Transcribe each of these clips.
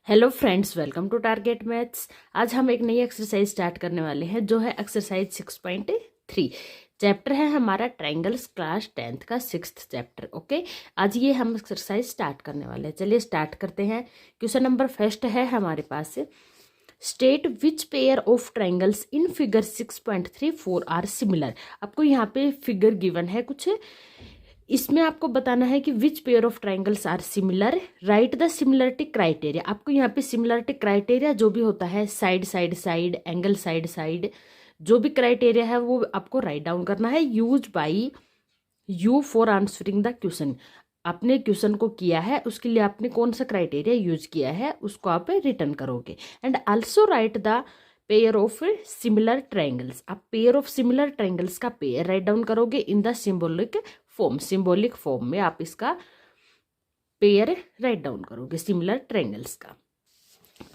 Hello friends, welcome to target maths. आज हम एक नई एक्सरसाइज स्टार्ट करने वाले हैं जो है एक्सरसाइज 6.3। चैप्टर है हमारा ट्रायंगल्स, क्लास 10th का 6th चैप्टर। ओके, आज ये हम एक्सरसाइज स्टार्ट करने वाले हैं। चलिए स्टार्ट करते हैं। क्वेश्चन नंबर फर्स्ट है हमारे पास, state which pair of triangles in figure 6.34 are similar. आपको यहाँ पे फिगर गिवन है कुछ, इसमें आपको बताना है कि which pair of triangles are similar, right the similarity criteria. आपको यहाँ पे सिमिलरिटी क्राइटेरिया जो भी होता है, side side side, angle side side, जो भी क्राइटेरिया है वो आपको राइट डाउन करना है। Use by you for answering the question. आपने क्वेश्चन को किया है, उसके लिए आपने कौन सा क्राइटेरिया यूज किया है उसको आप रिटर्न करोगे। And also right the pair of similar triangles. आप पेयर ऑफ सिमिलर ट्रायंगल्स का पेयर राइट डाउन करोगे in the symbolic form. Symbolic form में आप इसका पेयर राइट डाउन करोगे सिमिलर ट्रायंगल्स का।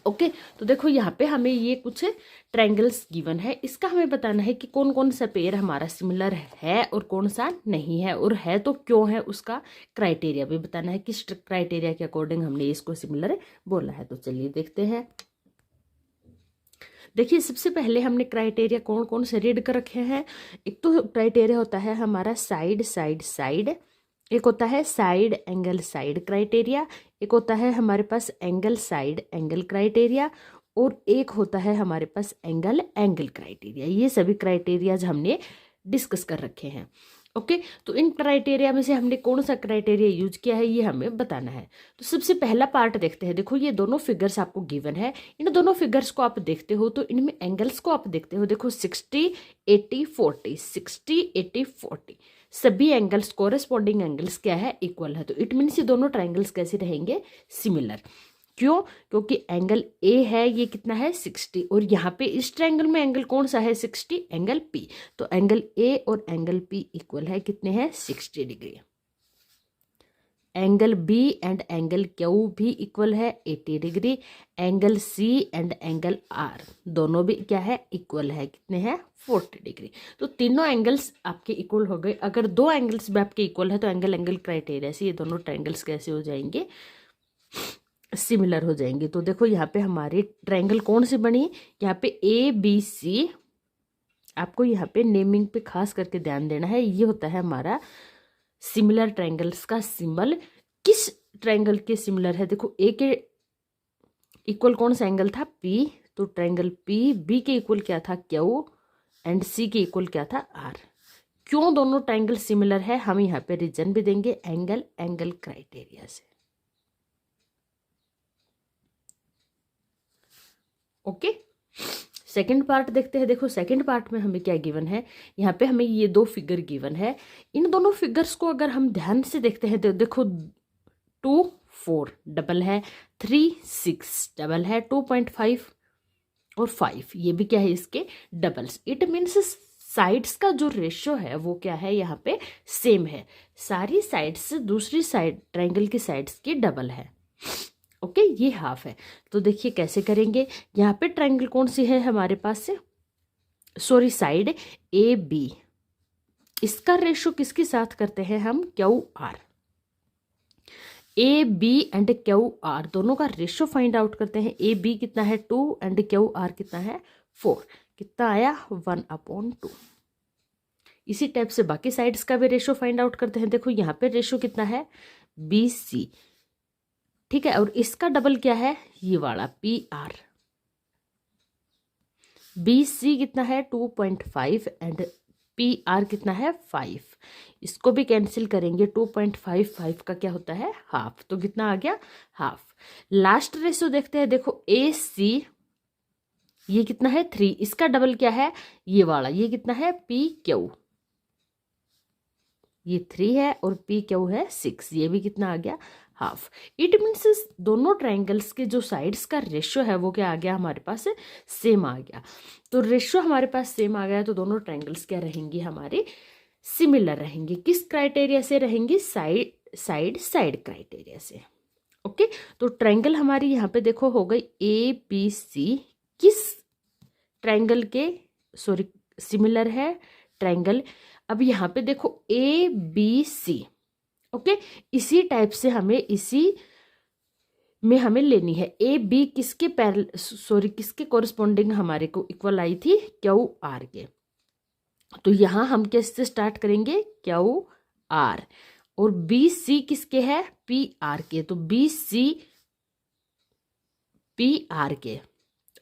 ओके, तो देखो यहाँ पे हमें ये कुछ ट्रायंगल्स गिवन है, इसका हमें बताना है कि कौन कौन सा पेयर हमारा सिमिलर है और कौन सा नहीं है, और है तो क्यों है, उसका क्राइटेरिया भी बताना है, किस क्राइटेरिया के अकॉर्डिंग हमने इसको सिमिलर बोला है। तो चलिए देखते हैं। देखिए, सबसे पहले हमने क्राइटेरिया कौन कौन से रीड कर रखे हैं। एक तो क्राइटेरिया होता है हमारा साइड साइड साइड, एक होता है साइड एंगल साइड क्राइटेरिया, एक होता है हमारे पास एंगल साइड एंगल क्राइटेरिया, और एक होता है हमारे पास एंगल एंगल क्राइटेरिया। ये सभी क्राइटेरियाज हमने डिस्कस कर रखे हैं। ओके, तो इन क्राइटेरिया में से हमने कौन सा क्राइटेरिया यूज किया है ये हमें बताना है। तो सबसे पहला पार्ट देखते हैं। देखो, ये दोनों फिगर्स आपको गिवन है, इन दोनों फिगर्स को आप देखते हो तो इनमें एंगल्स को आप देखते हो। देखो 60 80 40, 60 80 40, सभी एंगल्स कोरेस्पॉन्डिंग एंगल्स क्या है, इक्वल है। तो इट मीन्स ये दोनों ट्राइंगल्स कैसे रहेंगे, सिमिलर। क्यों? क्योंकि एंगल ए है, ये कितना है 60, और यहाँ पे इस ट्रायंगल में एंगल कौन सा है 60, एंगल पी। तो एंगल ए और एंगल पी इक्वल है, कितने हैं 60 degree. Angle B and angle Q भी इक्वल है 80 degree. Angle C and angle R दोनों भी क्या है, इक्वल है, कितने हैं 40 डिग्री। तो तीनों एंगल्स आपके इक्वल हो गए। अगर दो एंगल्स भी आपके इक्वल है तो एंगल एंगल क्राइटेरिया से ये दोनों ट्रायंगल्स कैसे हो जाएंगे, सिमिलर हो जाएंगे। तो देखो यहाँ पे हमारी ट्रायंगल कौन सी बनी, यहाँ पे ए बी सी। आपको यहाँ पे नेमिंग पे खास करके ध्यान देना है। ये होता है हमारा सिमिलर ट्रायंगल्स का सिंबल। किस ट्रायंगल के सिमिलर है, देखो ए के इक्वल कौन सा एंगल था, पी, तो ट्रायंगल पी। बी के इक्वल क्या था, क्यू, एंड सी के इक्वल क्या था, आर। क्यों दोनों ट्रायंगल सिमिलर है, हम यहाँ पे रीजन भी देंगे, एंगल एंगल क्राइटेरिया से। ओके, सेकंड पार्ट देखते हैं। देखो सेकंड पार्ट में हमें क्या गिवन है, यहाँ पे हमें ये दो फिगर गिवन है। इन दोनों फिगर्स को अगर हम ध्यान से देखते हैं तो देखो 2 4 डबल है, 3 6 डबल है, 2.5 और 5 ये भी क्या है, इसके डबल्स। इट मीन्स साइड्स का जो रेशियो है वो क्या है, यहाँ पे सेम है। सारी साइड्स दूसरी साइड ट्रायंगल की साइड्स की डबल है। ओके, ये हाफ है। तो देखिए कैसे करेंगे। यहाँ पे ट्रायंगल कौन सी है हमारे पास से, सॉरी साइड ए बी, इसका रेशियो किसके साथ करते हैं हम, Q R. A B and Q R दोनों का रेशियो फाइंड आउट करते हैं। ए बी कितना है 2 एंड क्यू आर कितना है 4, कितना आया 1/2। इसी टाइप से बाकी साइड्स का भी रेशियो फाइंड आउट करते हैं। देखो यहाँ पे रेशियो कितना है बी सी, ठीक है, और इसका डबल क्या है, ये वाला पी आर। बी सी कितना है 2.5 एंड पी आर कितना है 5। इसको भी कैंसिल करेंगे, 2.55 का क्या होता है हाफ, तो कितना आ गया हाफ। लास्ट रेशियो देखते हैं। देखो ए सी ये कितना है 3, इसका डबल क्या है ये वाला, ये कितना है पी क्यू, ये 3 है, और पी क्यू है 6, ये भी कितना आ गया हाफ। इट मीन्स दोनों ट्रायंगल्स के जो साइड्स का रेशियो है वो क्या आ गया हमारे पास, सेम आ गया। तो रेशियो हमारे पास सेम आ गया, तो दोनों ट्रायंगल्स क्या रहेंगी हमारे, सिमिलर रहेंगे। किस क्राइटेरिया से रहेंगी, साइड साइड साइड क्राइटेरिया से। ओके, तो ट्रायंगल हमारी यहाँ पे देखो हो गई ए बी सी, किस ट्रायंगल के सॉरी सिमिलर है, ट्रायंगल। अब यहाँ पे देखो ए बी सी, ओके, इसी टाइप से हमें इसी में हमें लेनी है। ए बी किसके किसके कोरिस्पोंडिंग हमारे को इक्वल आई थी, क्यू आर के। तो यहाँ हम किससे स्टार्ट करेंगे, क्यू आर। और बी सी किसके है, पी आर के। तो बी सी पी आर के,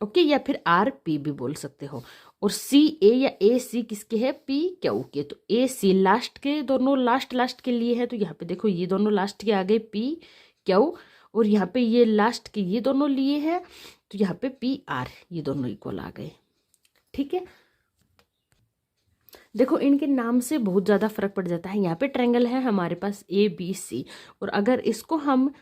ओके, या फिर आर पी भी बोल सकते हो। और सी ए या ए सी किसके है, पी क्यू के। तो ए सी लास्ट के, दोनों लास्ट के लिए है। तो यहाँ पे देखो ये दोनों लास्ट के आ गए पी क्यू, और यहाँ पे ये लास्ट के ये दोनों लिए है, तो यहाँ पे पी आर, ये दोनों इक्वल आ गए। ठीक है, देखो इनके नाम से बहुत ज़्यादा फर्क पड़ जाता है। यहाँ पे ट्रायंगल है हमारे पास ए बी सी, और अगर इसको हम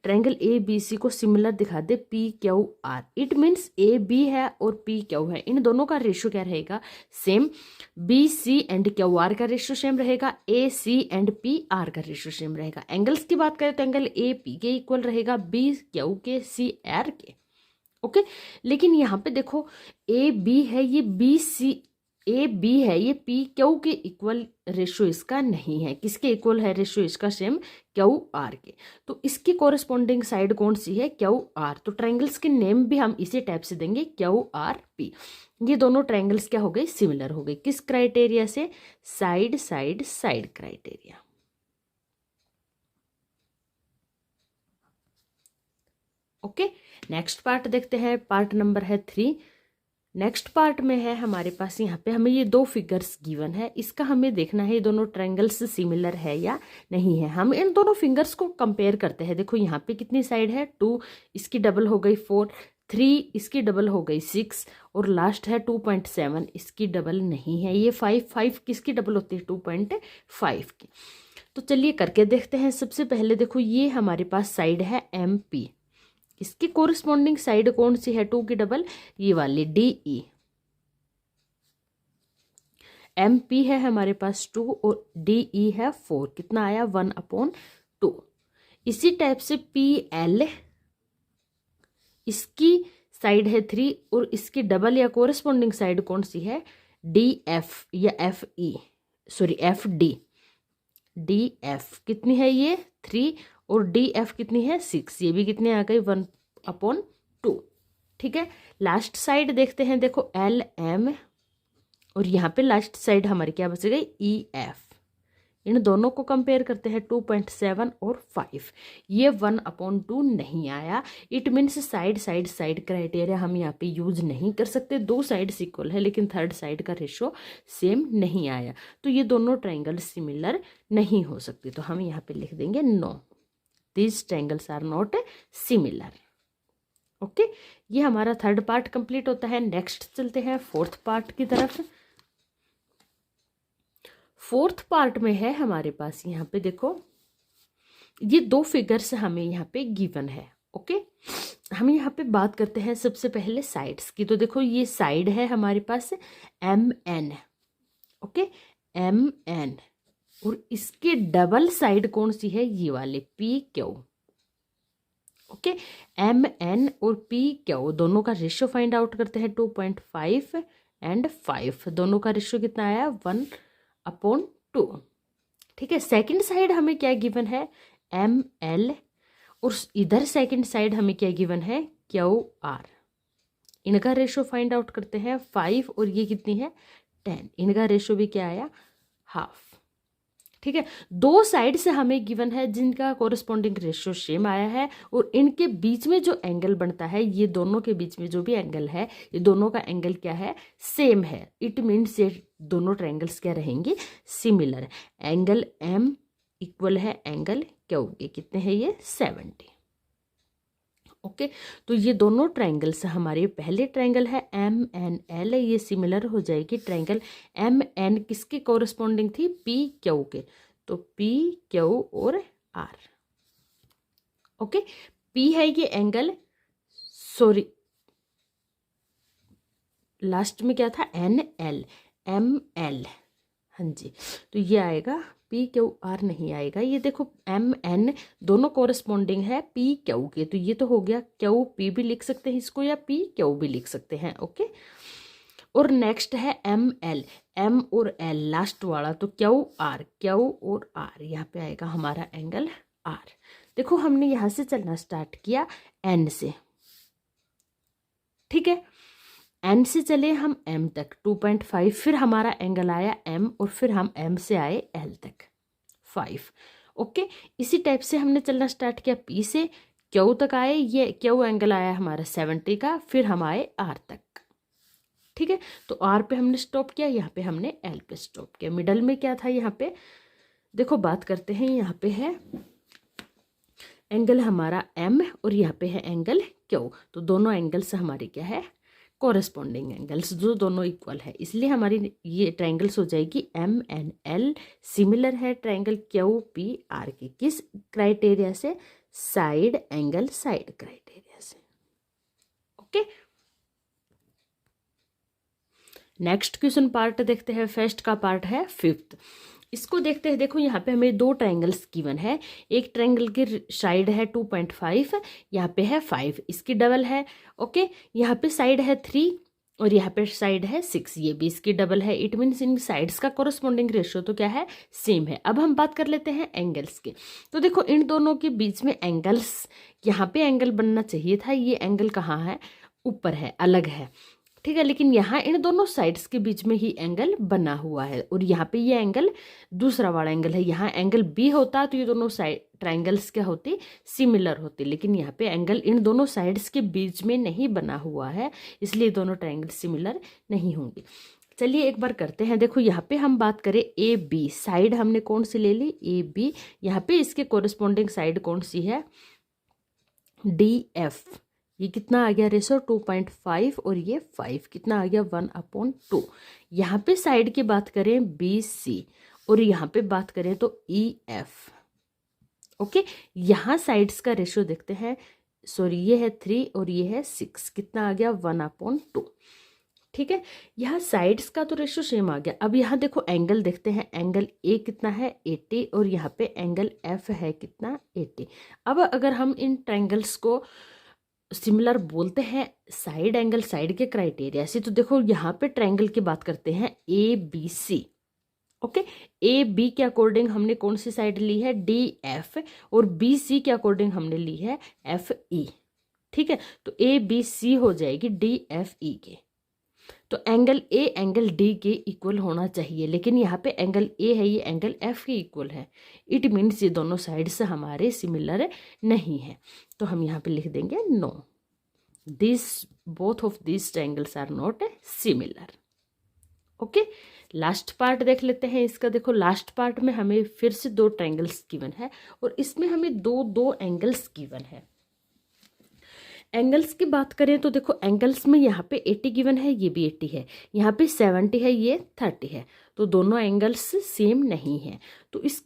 ट्रायंगल ए बी सी को सिमिलर दिखा दे P Q R, it means A B है और पी क्यू है, इन दोनों का रेशियो क्या रहेगा, same. B C and Q R का रेशियो सेम रहेगा, A C and P R का रेशियो सेम रहेगा। एंगल्स की बात करें तो एंगल ए पी के इक्वल रहेगा, बी क्यू के, सी आर के, ओके। लेकिन यहाँ पे देखो ए बी है, ये बी सी ए बी है, ये पी क्यू के इक्वल रेशियो इसका नहीं है। किसके इक्वल है रेशियो इसका, सेम क्यू आर के। तो इसकी कोरिस्पोंडिंग साइड कौन सी है, क्यू आर। तो ट्रायंगल्स के नेम भी हम इसी टाइप से देंगे, क्यू आर पी। ये दोनों ट्रायंगल्स क्या हो गए, सिमिलर हो गए। किस क्राइटेरिया से, side side side criteria. Okay, next part देखते हैं, पार्ट नंबर है 3। नेक्स्ट पार्ट में है हमारे पास, यहाँ पे हमें ये दो फिगर्स गिवन है, इसका हमें देखना है ये दोनों ट्रायंगल्स सिमिलर है या नहीं है। हम इन दोनों फिंगर्स को कंपेयर करते हैं। देखो यहाँ पे कितनी साइड है, 2, इसकी डबल हो गई 4, 3 इसकी डबल हो गई 6, और लास्ट है 2.7, इसकी डबल नहीं है ये 5 किसकी डबल होती है, 2.5 की। तो चलिए करके देखते हैं। सबसे पहले देखो ये हमारे पास साइड है एम पी, इसकी कोरिस्पोंडिंग साइड कौन सी है, 2 की डबल ये वाली डी ई। एम पी है हमारे पास 2 और डी ई है 4, कितना आया 1/2। इसी टाइप से पी एल, इसकी साइड है 3 और इसकी डबल या कोरिस्पोंडिंग साइड कौन सी है, डी एफ या F E, sorry F D. D F कितनी है ये 3, और डी एफ कितनी है 6, ये भी कितने आ गई 1/2। ठीक है, लास्ट साइड देखते हैं। देखो एल एम, और यहाँ पे लास्ट साइड हमारी क्या बच गई, ई एफ। इन दोनों को कंपेयर करते हैं, 2.7 और 5, ये 1/2 नहीं आया। It means side side side criteria हम यहाँ पे यूज नहीं कर सकते। दो साइड्स इक्वल है लेकिन थर्ड साइड का रेशो सेम नहीं आया, तो ये दोनों ट्रायंगल सिमिलर नहीं हो सकते। तो हम यहाँ पे लिख देंगे no, these triangles are not similar. Okay, ये हमारा थर्ड पार्ट कंप्लीट होता है। नेक्स्ट चलते हैं फोर्थ पार्ट की तरफ। फोर्थ पार्ट में है हमारे पास, यहाँ पे देखो ये दो फिगर्स हमें यहाँ पे गिवन है। ओके, हम यहाँ पे बात करते हैं सबसे पहले साइड्स की। तो देखो ये साइड है हमारे पास M N, okay M N, और इसके डबल साइड कौन सी है, ये वाले P Q. Okay, M N और पी क्यू दोनों का रेशियो फाइंड आउट करते हैं, 2.5 एंड 5, दोनों का रेशियो कितना आया 1/2। ठीक है, सेकंड साइड हमें क्या गिवन है, एम एल, और इधर सेकंड साइड हमें क्या गिवन है, क्यू आर। इनका रेशियो फाइंड आउट करते हैं 5, और ये कितनी है 10, इनका रेशियो भी क्या आया हाफ। ठीक है, दो साइड से हमें गिवन है जिनका कोरिस्पोंडिंग रेशियो सेम आया है, और इनके बीच में जो एंगल बनता है, ये दोनों के बीच में जो भी एंगल है, ये दोनों का एंगल क्या है, सेम है। इट मीन्स ये दोनों ट्रायंगल्स क्या रहेंगे, सिमिलर। एंगल एम इक्वल है एंगल क्यू के, कितने हैं ये 70। ओके, तो ये दोनों ट्रायंगल्स हमारे पहले ट्रायंगल है एम एन एल, ये सिमिलर हो जाएगी ट्रायंगल एम एन किसके कोरिस्पोंडिंग थी, पी क्यू के। तो पी क्यू और आर। ओके, पी है ये एंगल, सॉरी लास्ट में क्या था एन एल, एम एल, हाँ जी, तो ये आएगा पी क्यू आर नहीं आएगा। ये देखो एम एन दोनों कोरिस्पोंडिंग है पी क्यू के, तो ये तो हो गया क्यू पी भी लिख सकते हैं इसको, या पी क्यू भी लिख सकते हैं। ओके, और नेक्स्ट है एम एल, एम और एल लास्ट वाला, तो क्यू आर, क्यू और आर, यहाँ पे आएगा हमारा एंगल आर। देखो हमने यहाँ से चलना स्टार्ट किया एन से, ठीक है, एन से चले हम एम तक 2.5, फिर हमारा एंगल आया एम और फिर हम एम से आए एल तक 5। ओके, इसी टाइप से हमने चलना स्टार्ट किया पी से क्यू तक आए, ये क्यू एंगल आया हमारा 70 का, फिर हम आए आर तक, ठीक है। तो आर पे हमने स्टॉप किया, यहाँ पे हमने एल पे स्टॉप किया। मिडल में क्या था यहाँ पे, देखो बात करते हैं, यहाँ पे है एंगल हमारा एम और यहाँ पे है एंगल क्यू, तो दोनों एंगल्स हमारी क्या है, कोरेस्पॉन्डिंग एंगल्स, जो दोनों इक्वल है, इसलिए हमारी ये ट्रायंगल्स हो जाएगी एम एंड एल सिमिलर है ट्रायंगल क्यू पी आर के। किस क्राइटेरिया से, साइड एंगल साइड क्राइटेरिया से। ओके, नेक्स्ट क्वेश्चन पार्ट देखते हैं, फर्स्ट का पार्ट है फिफ्थ। इसको देखते हैं, देखो यहाँ पे हमें दो ट्रायंगल्स गिवन है, एक ट्रायंगल की साइड है 2.5, यहाँ पे है 5, इसकी डबल है। ओके, यहाँ पे साइड है 3 और यहाँ पे साइड है 6, ये भी इसकी डबल है। इट मीन्स इन साइड्स का कोरस्पॉन्डिंग रेशियो तो क्या है, सेम है। अब हम बात कर लेते हैं एंगल्स के। तो देखो इन दोनों के बीच में एंगल्स, यहाँ पे एंगल बनना चाहिए था, ये एंगल कहाँ है, ऊपर है, अलग है, ठीक है, लेकिन यहाँ इन दोनों साइड्स के बीच में ही एंगल बना हुआ है और यहाँ पे ये एंगल दूसरा वाला एंगल है। यहाँ एंगल बी होता तो ये दोनों साइड ट्रायंगल्स क्या होती, सिमिलर होती, लेकिन यहाँ पे एंगल इन दोनों साइड्स के बीच में नहीं बना हुआ है, इसलिए दोनों ट्रायंगल सिमिलर नहीं होंगे। चलिए एक बार करते हैं, देखो यहाँ पे हम बात करें ए बी, साइड हमने कौन सी ले ली, ए बी, यहाँ पे इसके कोरिस्पॉन्डिंग साइड कौन सी है, डी एफ। ये कितना आ गया रेशो 2.5 और ये 5, कितना आ गया 1/2। यहाँ पे साइड की बात करें बी सी और यहाँ पे बात करें तो ई एफ। ओके, यहाँ साइड्स का रेशो देखते हैं, सॉरी ये है 3 और ये है 6, कितना आ गया 1/2, ठीक है। यहाँ साइड्स का तो रेशो सेम आ गया। अब यहाँ देखो एंगल देखते हैं, एंगल ए कितना है 80 और यहाँ पे एंगल एफ है कितना 80। अब अगर हम इन ट्रायंगल्स को सिमिलर बोलते हैं साइड एंगल साइड के क्राइटेरिया से, तो देखो यहाँ पे ट्रायंगल की बात करते हैं A B C. Okay, A B के अकॉर्डिंग हमने कौन सी साइड ली है, डी एफ, और बी सी के अकॉर्डिंग हमने ली है एफ ई, ठीक है। तो ए बी सी हो जाएगी डी एफ ई के, तो एंगल ए एंगल डी के इक्वल होना चाहिए, लेकिन यहाँ पे एंगल ए है, ये एंगल एफ के इक्वल है। इट मीन्स ये दोनों साइड से हमारे सिमिलर नहीं है, तो हम यहाँ पे लिख देंगे no, this both of this triangles are not similar. Okay, last part देख लेते हैं इसका। देखो लास्ट पार्ट में हमें फिर से दो ट्रायंगल्स गिवन है और इसमें हमें दो एंगल्स गिवन है। एंगल्स की बात करें तो देखो एंगल्स में यहाँ पे 80 गिवन है, ये भी 80 है, यहाँ पे 70 है, ये 30 है, तो दोनों एंगल्स सेम नहीं है। तो इस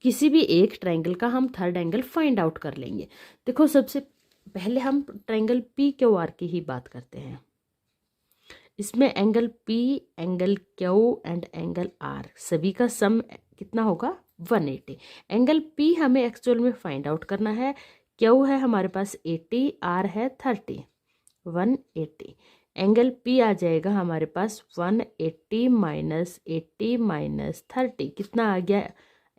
किसी भी एक ट्रायंगल का हम थर्ड एंगल फाइंड आउट कर लेंगे। देखो सबसे पहले हम ट्रायंगल पी क्यू आर की ही बात करते हैं। इसमें angle P, angle Q and angle R सभी का सम कितना होगा 180। एंगल पी हमें एक्चुअल में फाइंड आउट करना है, क्यू है हमारे पास 80, आर है 30, 180। एंगल पी आ जाएगा हमारे पास 180 माइनस 80 माइनस 30, कितना आ गया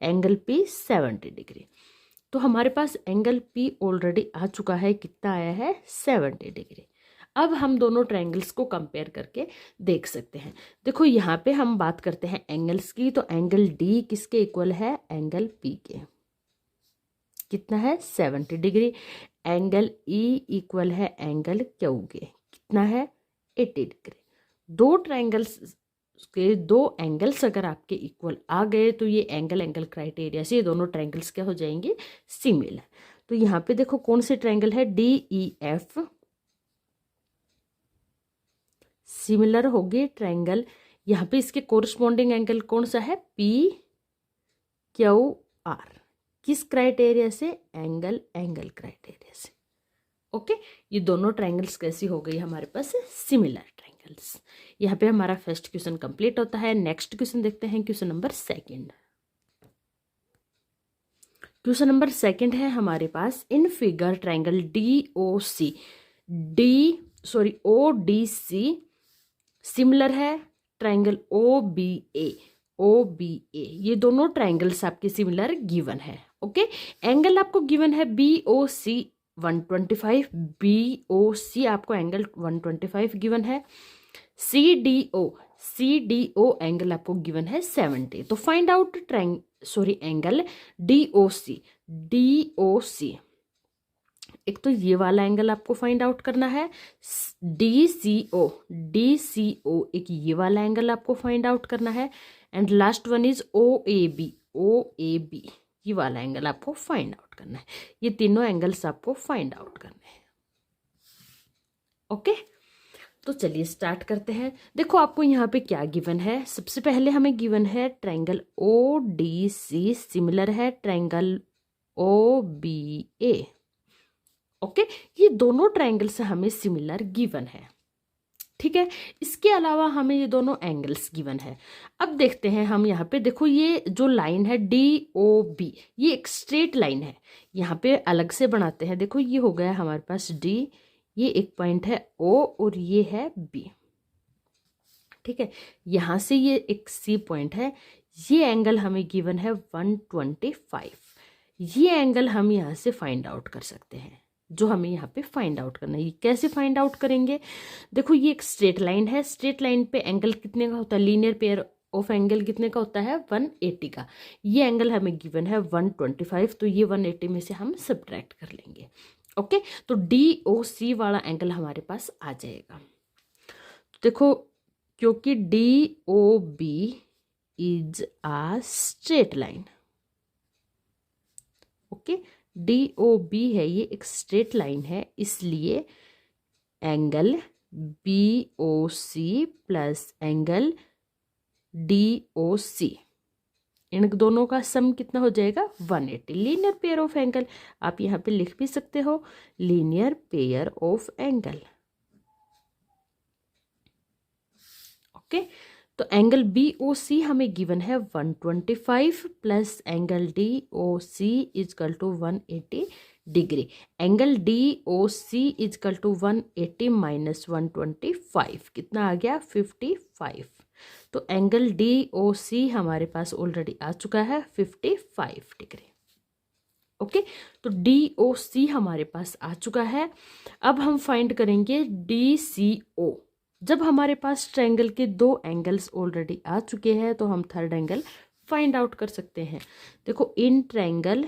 एंगल पी 70 डिग्री। तो हमारे पास एंगल पी ऑलरेडी आ चुका है, कितना आया है 70 डिग्री। अब हम दोनों ट्रायंगल्स को कंपेयर करके देख सकते हैं। देखो यहाँ पे हम बात करते हैं एंगल्स की, तो एंगल डी किसके इक्वल है, एंगल पी के, कितना है 70 डिग्री। एंगल ई इक्वल है एंगल क्यू के, कितना है 80 डिग्री। दो ट्रायंगल्स के दो एंगल्स अगर आपके इक्वल आ गए तो ये एंगल क्राइटेरिया से ये दोनों ट्रायंगल्स क्या हो जाएंगे, सिमिलर। तो यहाँ पे देखो कौन से ट्रायंगल है, डी ई एफ सिमिलर होगी ट्रायंगल। यहाँ पे इसके कोरस्पॉन्डिंग एंगल कौन सा है, पी क्यू आर, किस क्राइटेरिया से, एंगल क्राइटेरिया से। ओके, ये दोनों ट्रायंगल्स कैसी हो गई हमारे पास, सिमिलर ट्रायंगल्स। यहाँ पे हमारा फर्स्ट क्वेश्चन कंप्लीट होता है। नेक्स्ट क्वेश्चन देखते हैं, question number second. Question number second है हमारे पास, in figure triangle O D C similar है ट्रायंगल ओ बी ए, ये दोनों ट्रायंगल्स आपके सिमिलर गिवन है। ओके, एंगल आपको गिवन है BOC 125, BOC आपको एंगल 125 गिवन है। CDO एंगल आपको गिवन है 70। तो फाइंड आउट एंगल DOC। एक तो ये वाला एंगल आपको फाइंड आउट करना है। DCO एक ये वाला एंगल आपको फाइंड आउट करना है। And last one is OAB ये वाला एंगल आपको फाइंड आउट करना है। ये तीनों एंगल्स आपको फाइंड आउट करने हैं। ओके, तो चलिए स्टार्ट करते हैं। देखो आपको यहाँ पे क्या गिवन है। सबसे पहले हमें गिवन है ट्रायंगल ODC सिमिलर है ट्रायंगल OBA। ओके, ये दोनों ट्रायंगल्स हमें सिमिलर गिवन है, ठीक है। इसके अलावा हमें ये दोनों एंगल्स गिवन है। अब देखते हैं हम यहाँ पे, देखो ये जो लाइन है DOB ये एक स्ट्रेट लाइन है। यहाँ पे अलग से बनाते हैं। देखो ये हो गया हमारे पास D, ये एक पॉइंट है O और ये है B, ठीक है। यहाँ से ये एक C पॉइंट है। ये एंगल हमें गिवन है 125। ये एंगल हम यहाँ से फाइंड आउट कर सकते हैं, जो हमें यहाँ पे फाइंड आउट करना है। ये कैसे फाइंड आउट करेंगे? देखो ये एक स्ट्रेट लाइन है। स्ट्रेट लाइन पे एंगल कितने का होता है? लीनियर पेयर ऑफ एंगल कितने का होता है? 180 का। ये एंगल हमें गिवन है 125, तो ये 180 में से हम सब्ट्रैक्ट कर लेंगे। ओके, तो DOC वाला एंगल हमारे पास आ जाएगा। तो देखो क्योंकि DOB is a straight line, okay, DOB है, ये एक स्ट्रेट लाइन है, इसलिए angle BOC plus angle DOC इन दोनों का सम कितना हो जाएगा? 180। लीनियर पेयर ऑफ एंगल आप यहाँ पे लिख भी सकते हो, linear pair of angle. Okay, तो एंगल BOC हमें गिवन है 125 plus angle DOC equal to 180 degree. Angle DOC equal to 180 minus 125 कितना आ गया? 55। तो एंगल DOC हमारे पास ऑलरेडी आ चुका है 55 डिग्री। ओके, तो DOC हमारे पास आ चुका है। अब हम फाइंड करेंगे DCO। जब हमारे पास ट्रायंगल के दो एंगल्स ऑलरेडी आ चुके हैं तो हम थर्ड एंगल फाइंड आउट कर सकते हैं। देखो in triangle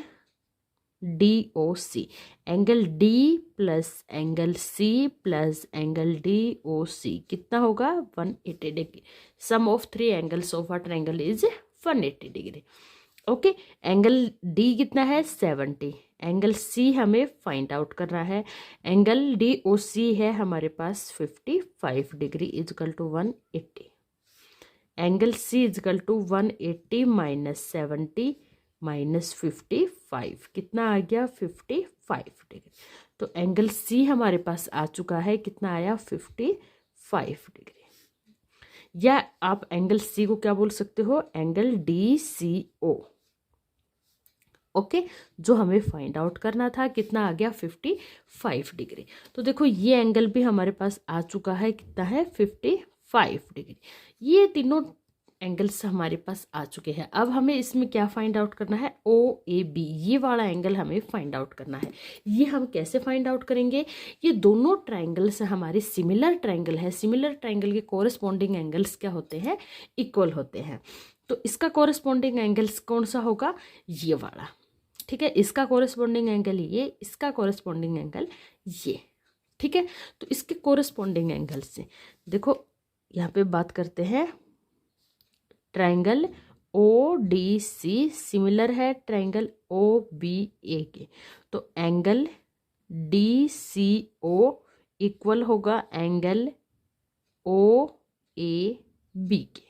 DOC angle D plus angle C plus angle DOC कितना होगा? 180 degree. Sum of three angles of a triangle is 180 degree. Okay, angle D कितना है? 70। एंगल C हमें फाइंड आउट करना है। एंगल DOC है हमारे पास 55 degree equal to 180। Angle C equal to 180 minus 70 minus 55 कितना आ गया? 55 डिग्री। तो एंगल C हमारे पास आ चुका है, कितना आया? 55 डिग्री। या आप एंगल C को क्या बोल सकते हो? Angle DCO। ओके, जो हमें फाइंड आउट करना था कितना आ गया? 55 डिग्री। तो देखो ये एंगल भी हमारे पास आ चुका है, कितना है? 55 डिग्री। ये तीनों एंगल्स हमारे पास आ चुके हैं। अब हमें इसमें क्या फाइंड आउट करना है? OAB ये वाला एंगल हमें फाइंड आउट करना है। ये हम कैसे फाइंड आउट करेंगे? ये दोनों ट्रायंगल्स हमारे सिमिलर ट्रायंगल है। सिमिलर ट्रायंगल के कोरस्पॉन्डिंग एंगल्स क्या होते हैं? इक्वल होते हैं। तो इसका कोरस्पॉन्डिंग एंगल्स कौन सा होगा? ये वाला, ठीक है। इसका कोरस्पॉन्डिंग एंगल ये, इसका कोरस्पॉन्डिंग एंगल ये, ठीक है। तो इसके कोरस्पॉन्डिंग एंगल से देखो यहाँ पे बात करते हैं। ट्रायंगल ODC सिमिलर है ट्रायंगल OBA के, तो एंगल DCO इक्वल होगा एंगल OAB के।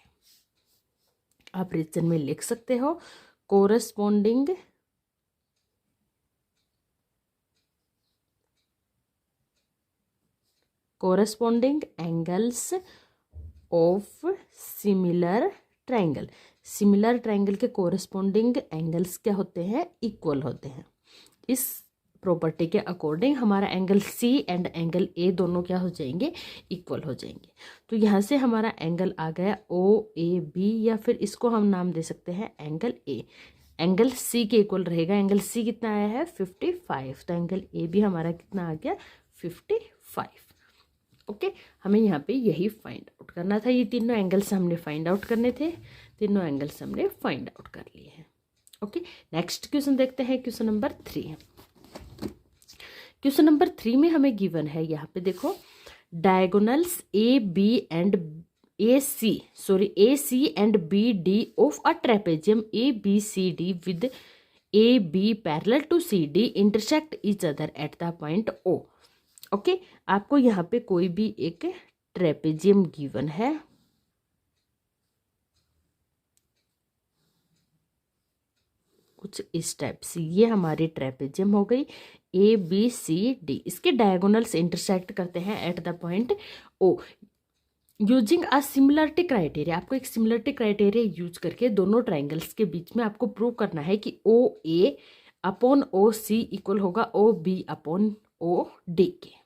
आप रिजन में लिख सकते हो corresponding angles of similar triangle. Similar triangle के कोरस्पॉन्डिंग एंगल्स क्या होते हैं? इक्वल होते हैं। इस प्रॉपर्टी के अकॉर्डिंग हमारा angle C and angle A दोनों क्या हो जाएंगे? इक्वल हो जाएंगे। तो यहाँ से हमारा एंगल आ गया OAB, या फिर इसको हम नाम दे सकते हैं एंगल A। एंगल सी के इक्वल रहेगा। एंगल सी कितना आया है 55, तो एंगल ए भी हमारा कितना आ गया 55। ओके, हमें यहाँ पे यही फाइंड आउट करना था। ये तीनों एंगल्स हमने फाइंड आउट करने थे, तीनों एंगल्स हमने फाइंड आउट कर लिए हैं। ओके, नेक्स्ट क्वेश्चन देखते हैं, क्वेश्चन नंबर 3। क्वेश्चन नंबर 3 में हमें गिवन है, यहाँ पे देखो, diagonals A C and B D of a trapezium A B C D with A B parallel to C D intersect each other at the point O. Okay, आपको यहाँ पे कोई भी एक ट्रेपेजियम गिवन है, कुछ इस टाइप से, ये हमारी ट्रेपेजियम हो गई ए बी सी डी। इसके डायगोनल्स इंटरसेक्ट करते हैं at the point O using a similarity criteria. आपको एक सिमिलरिटी क्राइटेरिया यूज करके दोनों ट्राइंगल्स के बीच में आपको प्रूव करना है कि ओ ए अपॉन ओ सी इक्वल होगा O B upon O D के।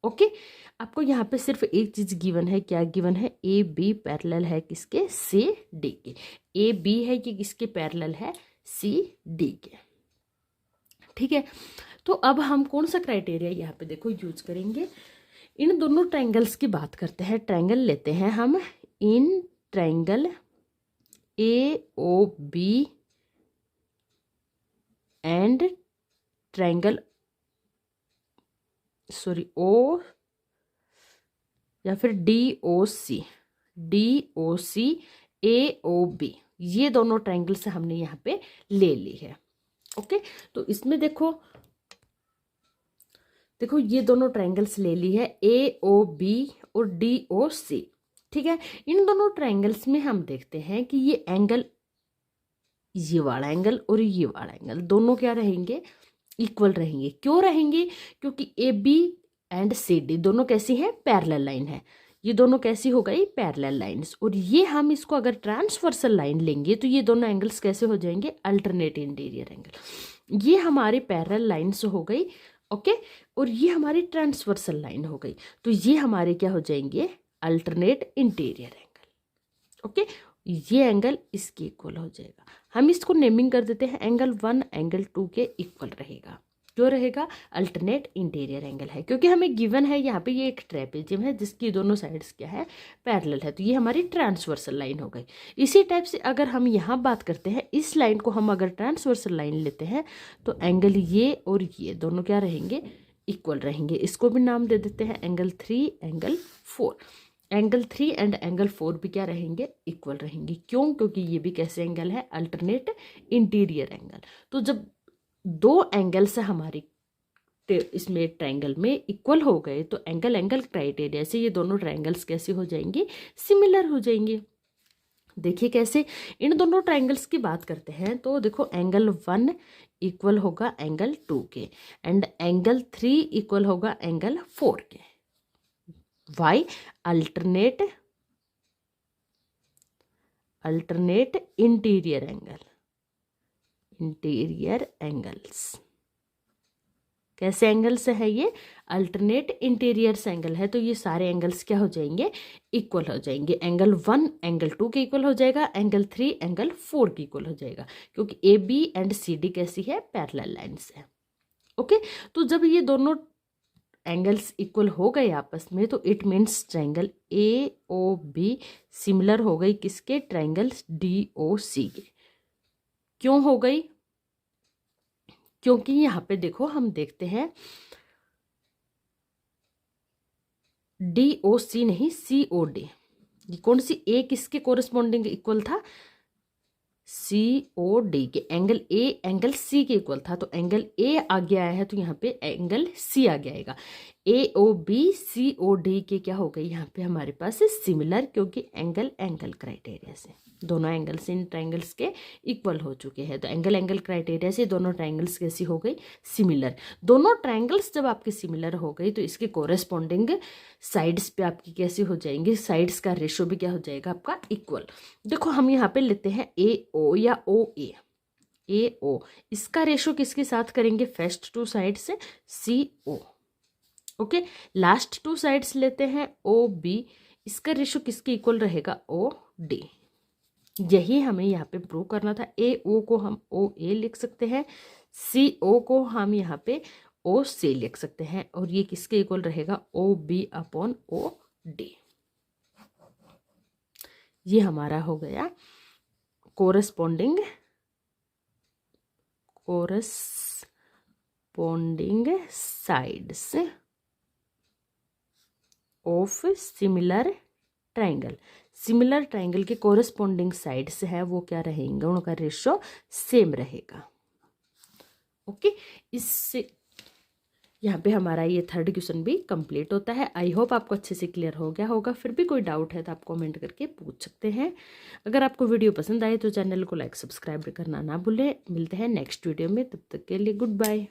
ओके, आपको यहाँ पे सिर्फ एक चीज गिवन है, क्या गिवन है, ए बी पैरेलल है किसके, सी डी के। ए बी है कि किसके पैरेलल है, सी डी के। ठीक है, तो अब हम कौन सा क्राइटेरिया यहाँ पे देखो यूज करेंगे, इन दोनों ट्रायंगल्स की बात करते हैं। ट्रायंगल लेते हैं हम, इन triangle A O B and triangle O या फिर डी ओ सी ए ओ बी, ये दोनों ट्रायंगल से हमने यहाँ पे ले ली है। ओके, तो इसमें देखो ये दोनों ट्रायंगल्स ले ली है, ए ओ बी और डी ओ सी। ठीक है, इन दोनों ट्रायंगल्स में हम देखते हैं कि ये एंगल, ये वाला एंगल और ये वाला एंगल दोनों क्या रहेंगे, इक्वल रहेंगे। क्यों रहेंगे, क्योंकि A B and C D दोनों कैसी हैं, पैरेलल लाइन है। ये दोनों कैसी हो गई, पैरेलल लाइंस। और ये हम इसको अगर ट्रांसवर्सल लाइन लेंगे तो ये दोनों एंगल्स कैसे हो जाएंगे, अल्टरनेट इंटीरियर एंगल। ये हमारी पैरेलल लाइंस हो गई। ओके, और ये हमारी ट्रांसवर्सल लाइन हो गई, तो ये हमारे क्या हो जाएंगे, अल्टरनेट इंटीरियर एंगल। ओके, ये एंगल इसके इक्वल हो जाएगा। हम इसको नेमिंग कर देते हैं, एंगल 1 एंगल 2 के इक्वल रहेगा। क्यों रहेगा, अल्टरनेट इंटीरियर एंगल है, क्योंकि हमें गिवन है यहाँ पे ये एक ट्रेपेजियम है जिसकी दोनों साइड्स क्या है, पैरेलल है, तो ये हमारी ट्रांसवर्सल लाइन हो गई। इसी टाइप से अगर हम यहाँ बात करते हैं, इस लाइन को हम अगर ट्रांसवर्सल लाइन लेते हैं तो एंगल ये और ये दोनों क्या रहेंगे, इक्वल रहेंगे। इसको भी नाम दे देते हैं angle 3 angle 4। Angle 3 and angle 4 भी क्या रहेंगे, इक्वल रहेंगे। क्यों, क्योंकि ये भी कैसे एंगल है, अल्टरनेट इंटीरियर एंगल। तो जब दो एंगल्स हमारी इसमें ट्रायंगल में इक्वल हो गए तो एंगल क्राइटेरिया से ये दोनों ट्रायंगल्स कैसे हो जाएंगे, सिमिलर हो जाएंगे। देखिए कैसे, इन दोनों ट्रायंगल्स की बात करते हैं तो देखो एंगल 1 इक्वल होगा एंगल 2 के एंड एंगल 3 इक्वल होगा एंगल 4 के। Why, alternate interior angles. कैसे एंगल्स है ये, अल्टरनेट इंटीरियर एंगल है, तो ये सारे एंगल्स क्या हो जाएंगे, इक्वल हो जाएंगे। एंगल 1 एंगल 2 के इक्वल हो जाएगा, एंगल 3 एंगल 4 के इक्वल हो जाएगा, क्योंकि A B and C D कैसी है, पैरेलल लाइंस है। ओके, तो जब ये दोनों एंगल्स इक्वल हो गए आपस में तो it means triangle A O B similar हो गई किसके, ट्रायंगल डी ओ सी के। क्यों हो गई, क्योंकि यहाँ पे देखो हम देखते हैं डी ओ सी नहीं, सी ओ डी, कौन सी, ए किसके कोरिस्पॉन्डिंग इक्वल था, सी ओ डी के। एंगल ए एंगल सी के इक्वल था, तो एंगल ए आगे आया है तो यहाँ पे एंगल सी आगे आएगा। ए ओ बी सी ओ डी के क्या हो गई यहाँ पे हमारे पास सिमिलर, क्योंकि एंगल क्राइटेरिया से दोनों एंगल्स इन ट्रायंगल्स के इक्वल हो चुके हैं, तो एंगल क्राइटेरिया से दोनों ट्रायंगल्स कैसी हो गई, सिमिलर। दोनों ट्रायंगल्स जब आपके सिमिलर हो गई तो इसके कोरेस्पॉन्डिंग साइड्स पे आपकी कैसी हो जाएंगी, साइड्स का रेशो भी क्या हो जाएगा आपका, इक्वल। देखो हम यहाँ पे लेते हैं ए ओ या ओ ए ओ, इसका रेशो किसके साथ करेंगे, फर्स्ट 2 साइड से सी ओ। ओके, लास्ट 2 साइड्स लेते हैं ओ बी, इसका रेशो किसके इक्वल रहेगा, ओ डी। यही हमें यहाँ पे प्रूव करना था। ए ओ को हम ओ ए लिख सकते हैं, सी ओ को हम यहाँ पे ओ सी लिख सकते हैं, और ये किसके इक्वल रहेगा, O B upon O D. ये हमारा हो गया corresponding sides of similar triangle. Similar triangle के कोरस्पॉन्डिंग साइड्स है वो क्या रहेंगे, उनका रेशो सेम रहेगा। ओके, इससे यहाँ पे हमारा ये थर्ड क्वेश्चन भी कंप्लीट होता है। आई होप आपको अच्छे से क्लियर हो गया होगा। फिर भी कोई डाउट है तो आप कमेंट करके पूछ सकते हैं। अगर आपको वीडियो पसंद आए तो चैनल को लाइक सब्सक्राइब करना ना भूलें। मिलते हैं नेक्स्ट वीडियो में, तब तक के लिए गुड बाय।